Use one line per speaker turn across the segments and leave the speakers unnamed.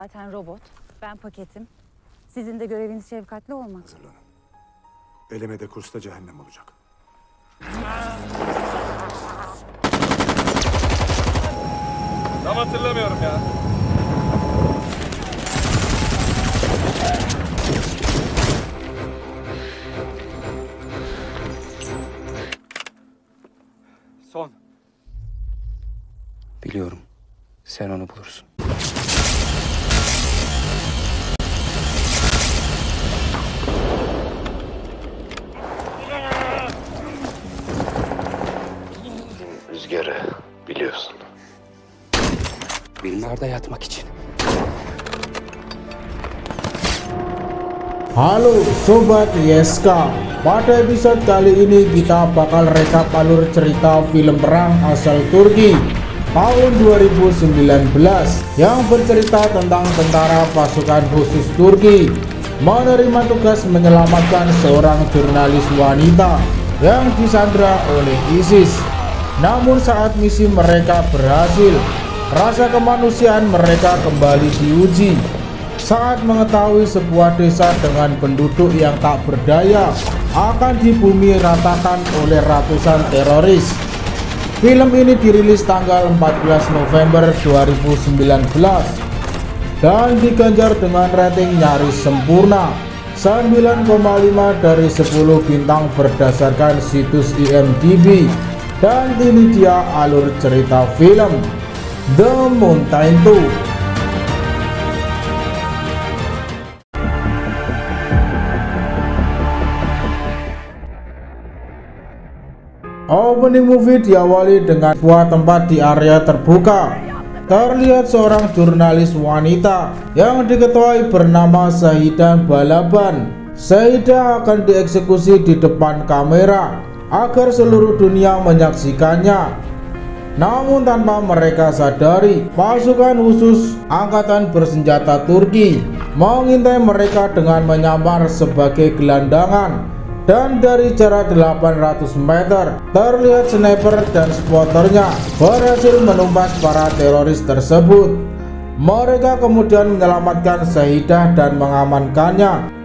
Zaten robot, ben paketim. Sizin de göreviniz şefkatli olmak.
Hazırlanın. Elemede kursta cehennem olacak.
Tam hatırlamıyorum ya. Son.
Biliyorum. Sen onu bulursun.
Rüzgarı biliyorsun.
Bilmerde yatmak için.
Halo Sobat YSK, pada episode kali ini kita bakal rekap alur cerita film perang asal Turki tahun 2019 yang bercerita tentang tentara pasukan khusus Turki menerima tugas menyelamatkan seorang jurnalis wanita yang disandra oleh ISIS. Namun saat misi mereka berhasil, rasa kemanusiaan mereka kembali diuji saat mengetahui sebuah desa dengan penduduk yang tak berdaya akan dibumi ratakan oleh ratusan teroris. Film ini dirilis tanggal 14 November 2019 dan diganjar dengan rating nyaris sempurna 9,5 dari 10 bintang berdasarkan situs IMDb. Dan ini dia alur cerita film The Mountain 2. Opening movie diawali dengan sebuah tempat di area terbuka. Terlihat seorang jurnalis wanita yang diketahui bernama Shahida Balaban. Shahida akan dieksekusi di depan kamera agar seluruh dunia menyaksikannya. Namun tanpa mereka sadari, pasukan khusus angkatan bersenjata Turki mengintai mereka dengan menyamar sebagai gelandangan. Dan dari jarak 800 meter terlihat sniper dan spotternya berhasil menumpas para teroris tersebut. Mereka kemudian menyelamatkan Shahida dan mengamankannya.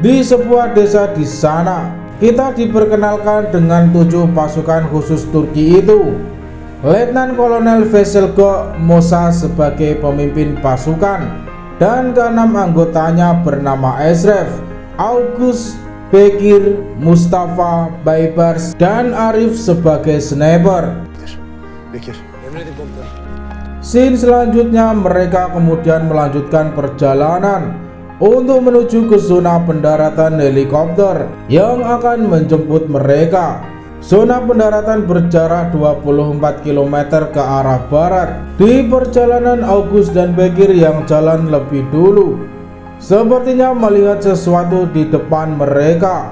Di sebuah desa di sana, kita diperkenalkan dengan 7 pasukan khusus Turki itu. Letnan Kolonel Veselko Mosa sebagai pemimpin pasukan dan ke-6 anggotanya bernama Esref, August, Bekir, Mustafa, Baybars, dan Arif sebagai sniper.
Bekir.
Scene selanjutnya mereka kemudian melanjutkan perjalanan untuk menuju ke zona pendaratan helikopter yang akan menjemput mereka. Zona pendaratan berjarak 24 km ke arah barat. Di perjalanan August dan Bekir yang jalan lebih dulu sepertinya melihat sesuatu di depan mereka.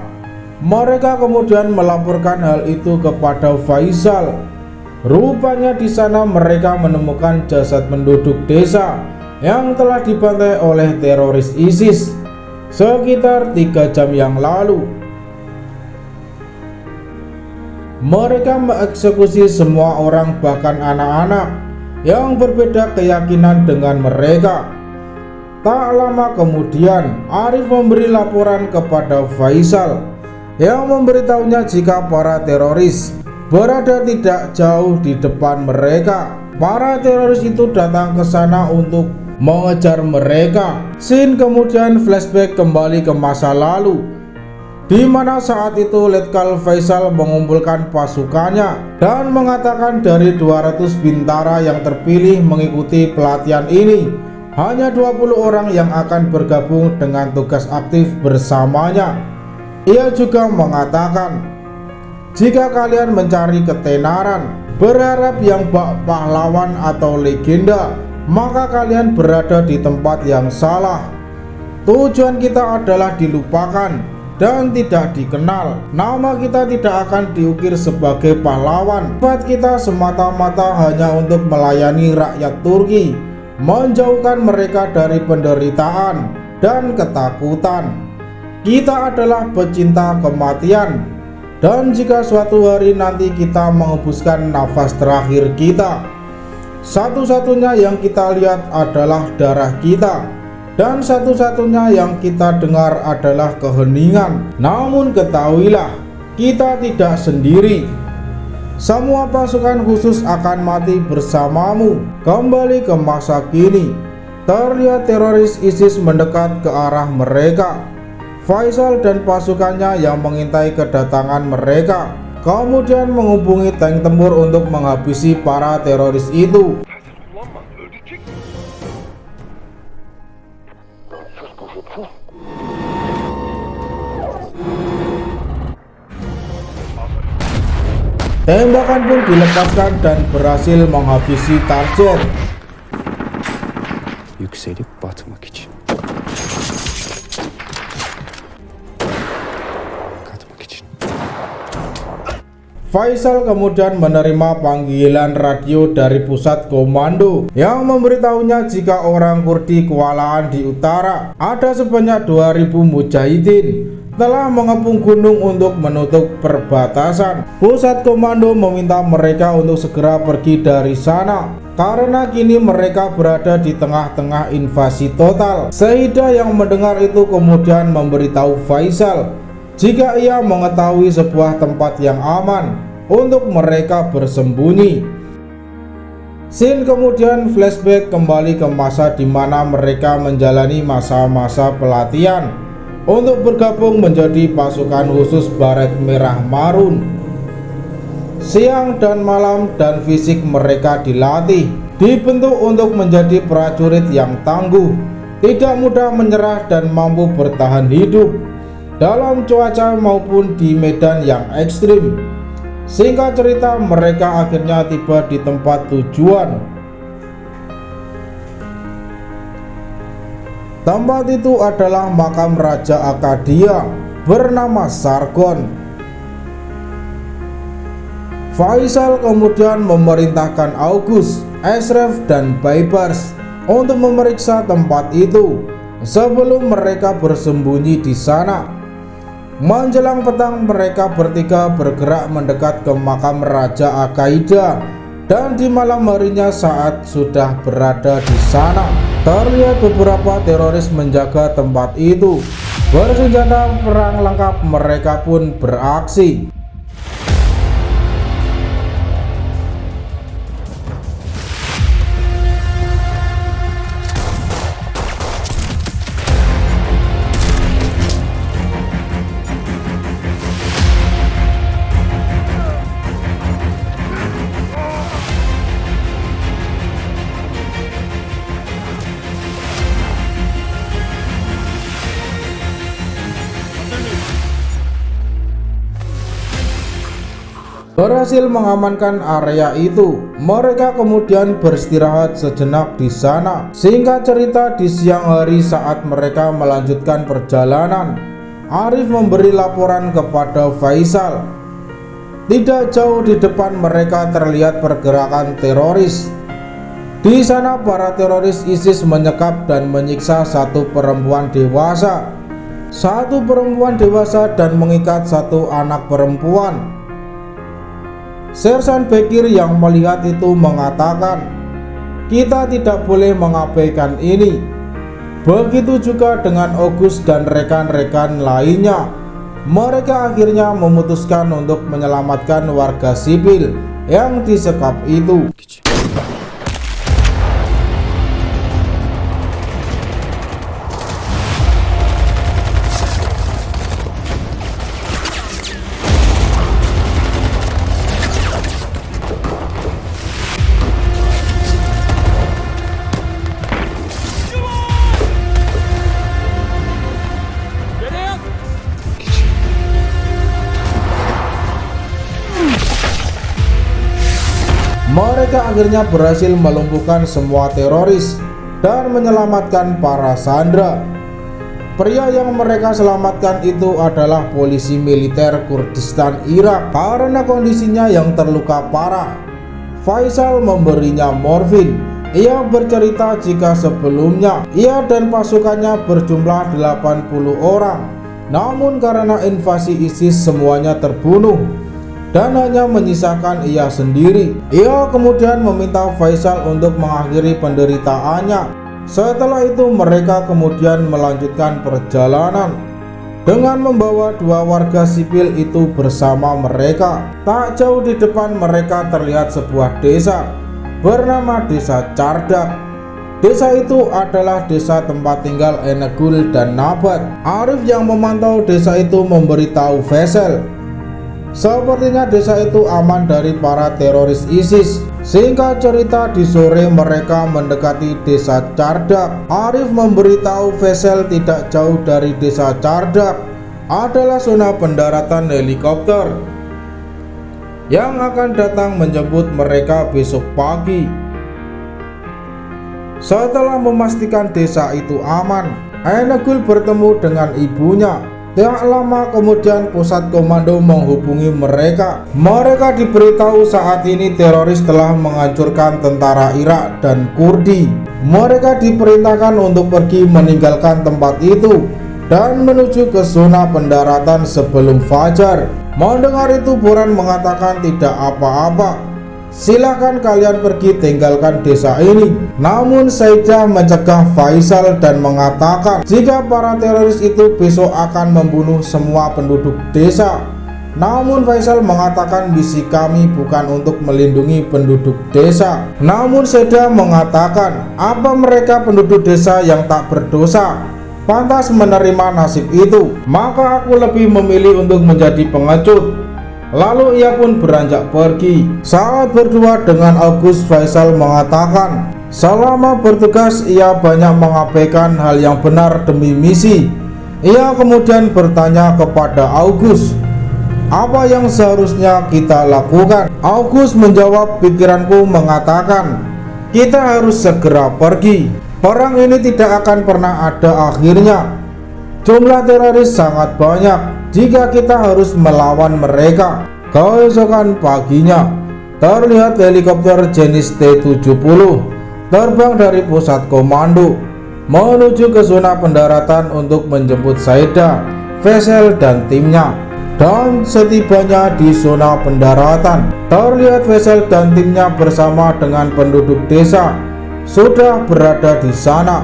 Mereka kemudian melaporkan hal itu kepada Faisal. Rupanya di sana mereka menemukan jasad penduduk desa yang telah dibantai oleh teroris ISIS sekitar 3 jam yang lalu. Mereka mengeksekusi semua orang, bahkan anak-anak yang berbeda keyakinan dengan mereka. Tak lama kemudian Arif memberi laporan kepada Faisal yang memberitahunya jika para teroris berada tidak jauh di depan mereka. Para teroris itu datang ke sana untuk mengejar mereka. Scene kemudian flashback kembali ke masa lalu, di mana saat itu Letkol Faisal mengumpulkan pasukannya dan mengatakan dari 200 bintara yang terpilih mengikuti pelatihan ini, hanya 20 orang yang akan bergabung dengan tugas aktif bersamanya. Ia juga mengatakan, jika kalian mencari ketenaran, berharap yang bak pahlawan atau legenda, maka kalian berada di tempat yang salah. Tujuan kita adalah dilupakan dan tidak dikenal. Nama kita tidak akan diukir sebagai pahlawan. Sifat kita semata-mata hanya untuk melayani rakyat Turki, menjauhkan mereka dari penderitaan dan ketakutan. kita adalah pecinta kematian. Dan jika suatu hari nanti kita menghembuskan nafas terakhir kita, satu-satunya yang kita lihat adalah darah kita, dan satu-satunya yang kita dengar adalah keheningan. Namun ketahuilah, kita tidak sendiri. Semua pasukan khusus akan mati bersamamu. Kembali ke masa kini, terlihat teroris ISIS mendekat ke arah mereka. Faisal dan pasukannya yang mengintai kedatangan mereka, kemudian menghubungi tank tempur untuk menghabisi para teroris itu. Tembakan pun dilepaskan dan berhasil menghabisi target.
Yükselip batmak için. Katmak için.
Faisal kemudian menerima panggilan radio dari pusat komando yang memberitahunya jika orang Kurdi kewalahan di utara ada sebanyak 2000 mujahidin telah mengepung gunung untuk menutup perbatasan. Pusat komando meminta mereka untuk segera pergi dari sana karena kini mereka berada di tengah-tengah invasi total. Saidah yang mendengar itu kemudian memberitahu Faisal jika ia mengetahui sebuah tempat yang aman untuk mereka bersembunyi. Sin kemudian flashback kembali ke masa di mana mereka menjalani masa-masa pelatihan untuk bergabung menjadi pasukan khusus Baret Merah Marun. Siang dan malam dan fisik mereka dilatih, dibentuk untuk menjadi prajurit yang tangguh, tidak mudah menyerah dan mampu bertahan hidup dalam cuaca maupun di medan yang ekstrim. Singkat cerita, mereka akhirnya tiba di tempat tujuan. Tempat itu adalah makam Raja Akadia bernama Sargon. Faisal kemudian memerintahkan August, Ashraf dan Baibars untuk memeriksa tempat itu sebelum mereka bersembunyi di sana. Menjelang petang, mereka bertiga bergerak mendekat ke makam Raja Akaida, dan di malam harinya saat sudah berada di sana, terlihat beberapa teroris menjaga tempat itu. Bersenjata perang lengkap, mereka pun beraksi. Berhasil mengamankan area itu, mereka kemudian beristirahat sejenak di sana. Singkat cerita, di siang hari saat mereka melanjutkan perjalanan, Arif memberi laporan kepada Faisal. Tidak jauh di depan mereka terlihat pergerakan teroris. Di sana para teroris ISIS menyekap dan menyiksa satu perempuan dewasa dan mengikat satu anak perempuan. Sersan Bekir yang melihat itu mengatakan, "Kita tidak boleh mengabaikan ini." Begitu juga dengan August dan rekan-rekan lainnya. Mereka akhirnya memutuskan untuk menyelamatkan warga sipil yang disekap itu. Mereka akhirnya berhasil melumpuhkan semua teroris dan menyelamatkan para sandera. Pria yang mereka selamatkan itu adalah polisi militer Kurdistan Irak karena kondisinya yang terluka parah. Faisal memberinya morfin. Ia bercerita jika sebelumnya ia dan pasukannya berjumlah 80 orang Namun karena invasi ISIS semuanya terbunuh dan hanya menyisakan ia sendiri. Ia kemudian meminta Faisal untuk mengakhiri penderitaannya. Setelah itu mereka kemudian melanjutkan perjalanan dengan membawa 2 warga sipil itu bersama mereka. Tak jauh di depan mereka terlihat sebuah desa bernama Desa Cardak. Desa itu adalah desa tempat tinggal Enegul dan Nabat. Arif yang memantau desa itu memberitahu Faisal, sepertinya desa itu aman dari para teroris ISIS. Singkat cerita, di sore mereka mendekati Desa Cardak. Arif memberitahu Faisal tidak jauh dari Desa Cardak adalah zona pendaratan helikopter yang akan datang menjemput mereka besok pagi. Setelah memastikan desa itu aman, Enegul bertemu dengan ibunya. Tak lama kemudian pusat komando menghubungi mereka. Mereka diberitahu saat ini teroris telah menghancurkan tentara Irak dan Kurdi. Mereka diperintahkan untuk pergi meninggalkan tempat itu dan menuju ke zona pendaratan sebelum fajar. Mendengar itu Boran mengatakan tidak apa-apa, silakan kalian pergi tinggalkan desa ini. Namun Saidah mencegah Faisal dan mengatakan jika para teroris itu besok akan membunuh semua penduduk desa. Namun Faisal mengatakan misi kami bukan untuk melindungi penduduk desa. Namun Saidah mengatakan apa mereka penduduk desa yang tak berdosa pantas menerima nasib itu, maka aku lebih memilih untuk menjadi pengecut. Lalu ia pun beranjak pergi. Saat berdua dengan Agus, Faisal mengatakan selama bertugas ia banyak mengabaikan hal yang benar demi misi. Ia kemudian bertanya kepada Agus, apa yang seharusnya kita lakukan? Agus menjawab, pikiranku mengatakan kita harus segera pergi. Perang ini tidak akan pernah ada akhirnya. Jumlah teroris sangat banyak jika kita harus melawan mereka. Keesokan paginya terlihat helikopter jenis T-70 terbang dari pusat komando menuju ke zona pendaratan untuk menjemput Saidah, Faisal dan timnya. Dan setibanya di zona pendaratan terlihat Faisal dan timnya bersama dengan penduduk desa sudah berada di sana.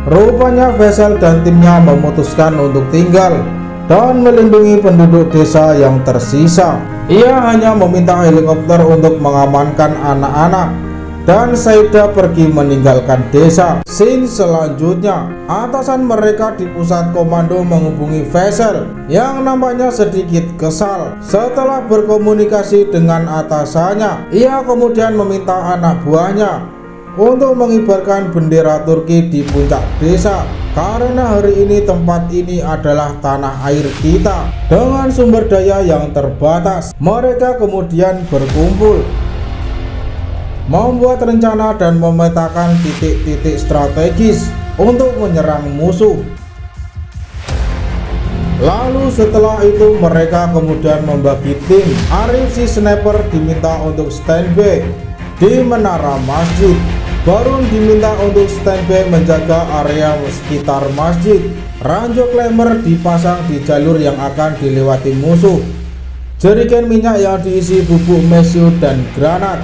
Rupanya Faisal dan timnya memutuskan untuk tinggal dan melindungi penduduk desa yang tersisa. Ia hanya meminta helikopter untuk mengamankan anak-anak dan Saidah pergi meninggalkan desa. Scene selanjutnya, atasan mereka di pusat komando menghubungi Faisal yang nampaknya sedikit kesal. Setelah berkomunikasi dengan atasannya, ia kemudian meminta anak buahnya untuk mengibarkan bendera Turki di puncak desa, karena hari ini tempat ini adalah tanah air kita dengan sumber daya yang terbatas. Mereka kemudian berkumpul, membuat rencana dan memetakan titik-titik strategis untuk menyerang musuh. Lalu setelah itu mereka kemudian membagi tim. Arif si sniper diminta untuk standby di menara masjid. Barun diminta untuk standby menjaga area sekitar masjid. Ranjau Klemer dipasang di jalur yang akan dilewati musuh. Jerigen minyak yang diisi bubuk mesiu dan granat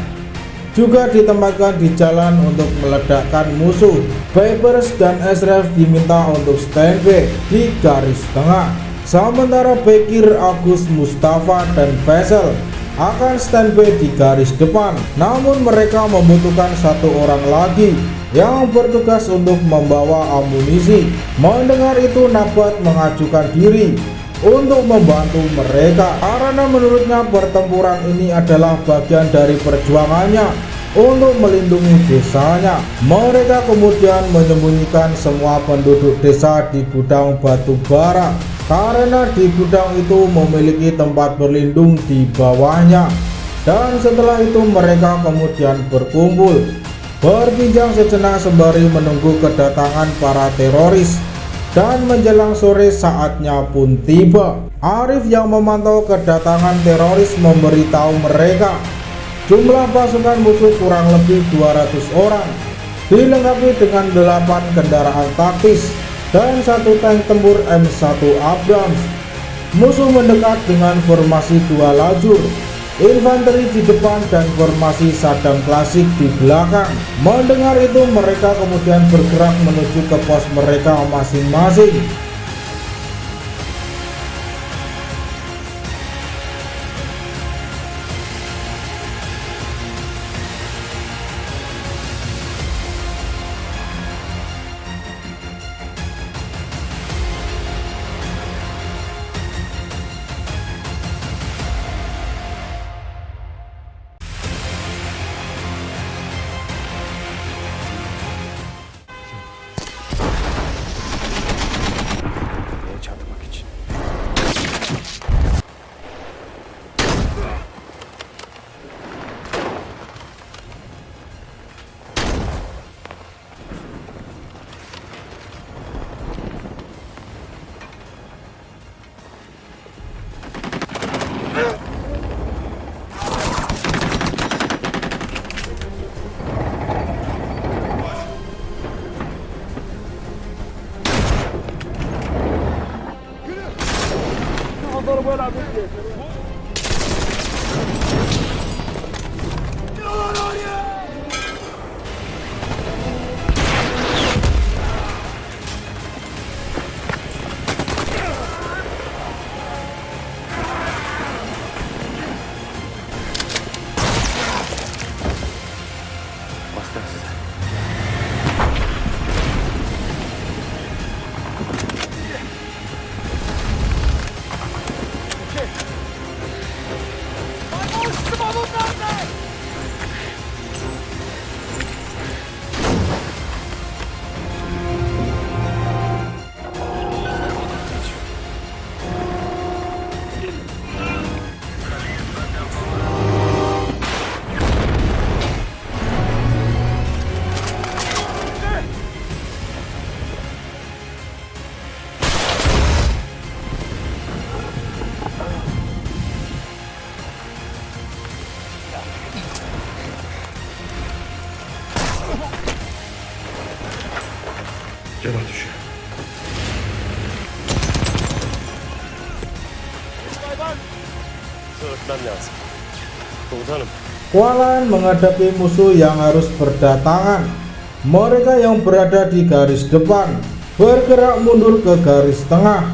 juga ditempatkan di jalan untuk meledakkan musuh. Vipers dan Ashraf diminta untuk standby di garis tengah. Sementara Bekir, Agus, Mustafa dan Faisal akan standby di garis depan. Namun mereka membutuhkan satu orang lagi yang bertugas untuk membawa amunisi. Mendengar itu Nabat mengajukan diri untuk membantu mereka karena menurutnya pertempuran ini adalah bagian dari perjuangannya untuk melindungi desanya. Mereka kemudian menyembunyikan semua penduduk desa di gudang batu bara karena di gudang itu memiliki tempat berlindung di bawahnya. Dan setelah itu mereka kemudian berkumpul, berbincang sejenak sembari menunggu kedatangan para teroris. Dan menjelang sore saatnya pun tiba. Arif yang memantau kedatangan teroris memberitahu mereka jumlah pasukan musuh kurang lebih 200 orang, dilengkapi dengan 8 kendaraan taktis dan satu tank tempur M1 Abrams. Musuh mendekat dengan formasi 2 lajur, infanteri di depan dan formasi Saddam klasik di belakang. Mendengar itu, mereka kemudian bergerak menuju ke pos mereka masing-masing.
çatmak için. Bastım size.
Yola düşüyor.
Öğretmem lazım. Komutanım.
Kewalahan menghadapi musuh yang harus berdatangan. Mereka yang berada di garis depan bergerak mundur ke garis tengah.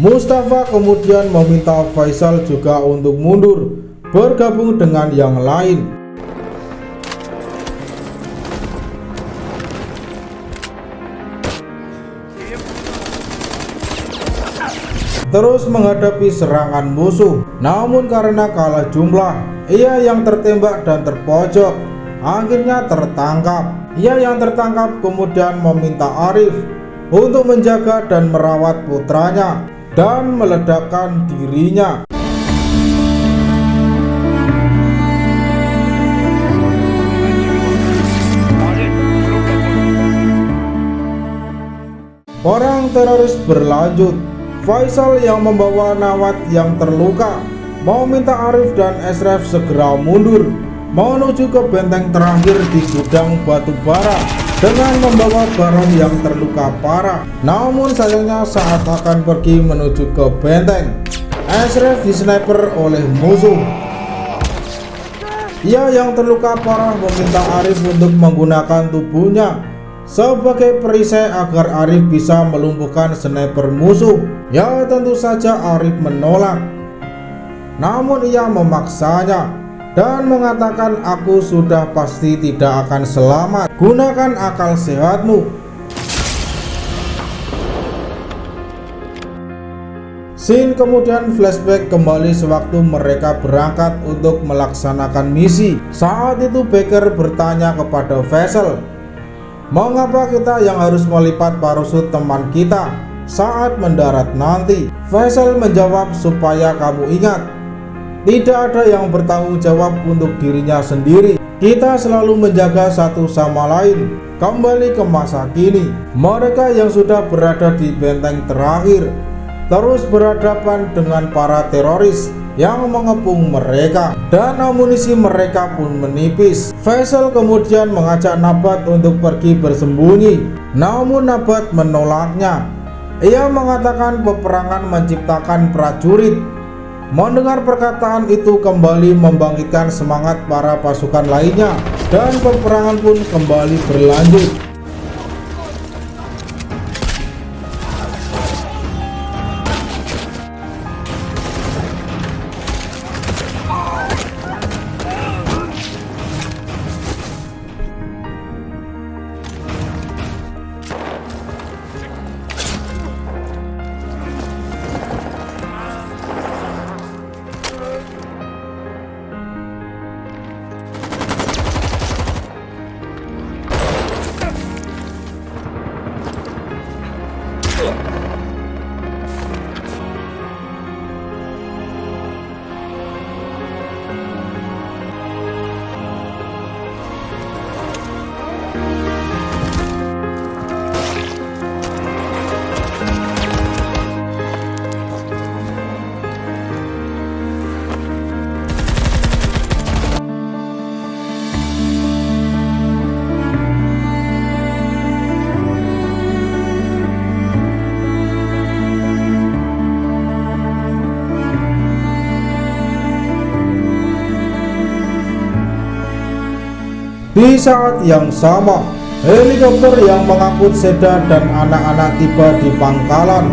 Mustafa kemudian meminta Faisal juga untuk mundur, bergabung dengan yang lain. Terus menghadapi serangan musuh. Namun karena kalah jumlah, ia yang tertembak dan terpojok akhirnya tertangkap. Ia yang tertangkap kemudian meminta Arif untuk menjaga dan merawat putranya dan meledakkan dirinya. Perang teroris berlanjut. Faisal yang membawa Nawat yang terluka meminta Arif dan Esref segera mundur menuju ke benteng terakhir di gudang batu bara dengan membawa Baron yang terluka parah. Namun sayangnya saat akan pergi menuju ke benteng, Esref disniper oleh musuh. Ia yang terluka parah meminta Arif untuk menggunakan tubuhnya sebagai perisai agar Arif bisa melumpuhkan sniper musuh. Ya tentu saja Arif menolak. Namun ia memaksanya dan mengatakan, "Aku sudah pasti tidak akan selamat. Gunakan akal sehatmu." Scene kemudian flashback kembali sewaktu mereka berangkat untuk melaksanakan misi. Saat itu Baker bertanya kepada Faisal, "Mengapa kita yang harus melipat parasut teman kita saat mendarat nanti?" Faisal menjawab, "Supaya kamu ingat, tidak ada yang bertanggung jawab untuk dirinya sendiri. Kita selalu menjaga satu sama lain." Kembali ke masa kini, mereka yang sudah berada di benteng terakhir terus berhadapan dengan para teroris yang mengepung mereka, dan amunisi mereka pun menipis. Faisal kemudian mengajak Nabat untuk pergi bersembunyi. Namun Nabat menolaknya. Ia mengatakan peperangan menciptakan prajurit. Mendengar perkataan itu kembali membangkitkan semangat para pasukan lainnya, dan peperangan pun kembali berlanjut. Di saat yang sama, helikopter yang mengangkut Seda dan anak-anak tiba di pangkalan.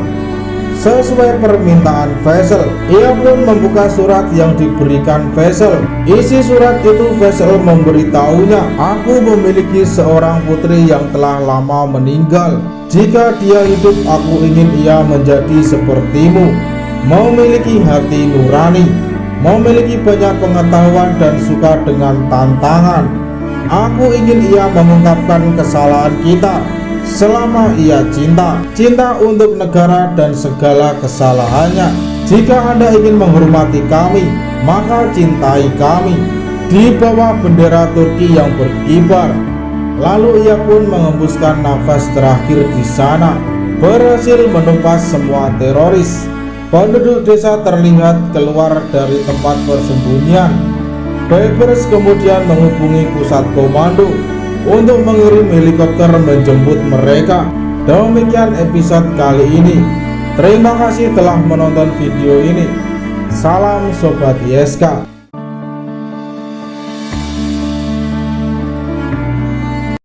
Sesuai permintaan Faisal, ia pun membuka surat yang diberikan Faisal. Isi surat itu Faisal memberitahunya, aku memiliki seorang putri yang telah lama meninggal. Jika dia hidup, aku ingin ia menjadi sepertimu, memiliki hati nurani, memiliki banyak pengetahuan dan suka dengan tantangan. Aku ingin ia mengungkapkan kesalahan kita selama ia cinta untuk negara dan segala kesalahannya. Jika Anda ingin menghormati kami, maka cintai kami. Di bawah bendera Turki yang berkibar. Lalu ia pun mengembuskan nafas terakhir di sana, berhasil menumpas semua teroris. Penduduk desa terlihat keluar dari tempat persembunyian. Papers kemudian menghubungi pusat komando untuk mengirim helikopter menjemput mereka. Demikian episode kali ini. Terima kasih telah menonton video ini. Salam Sobat ISK.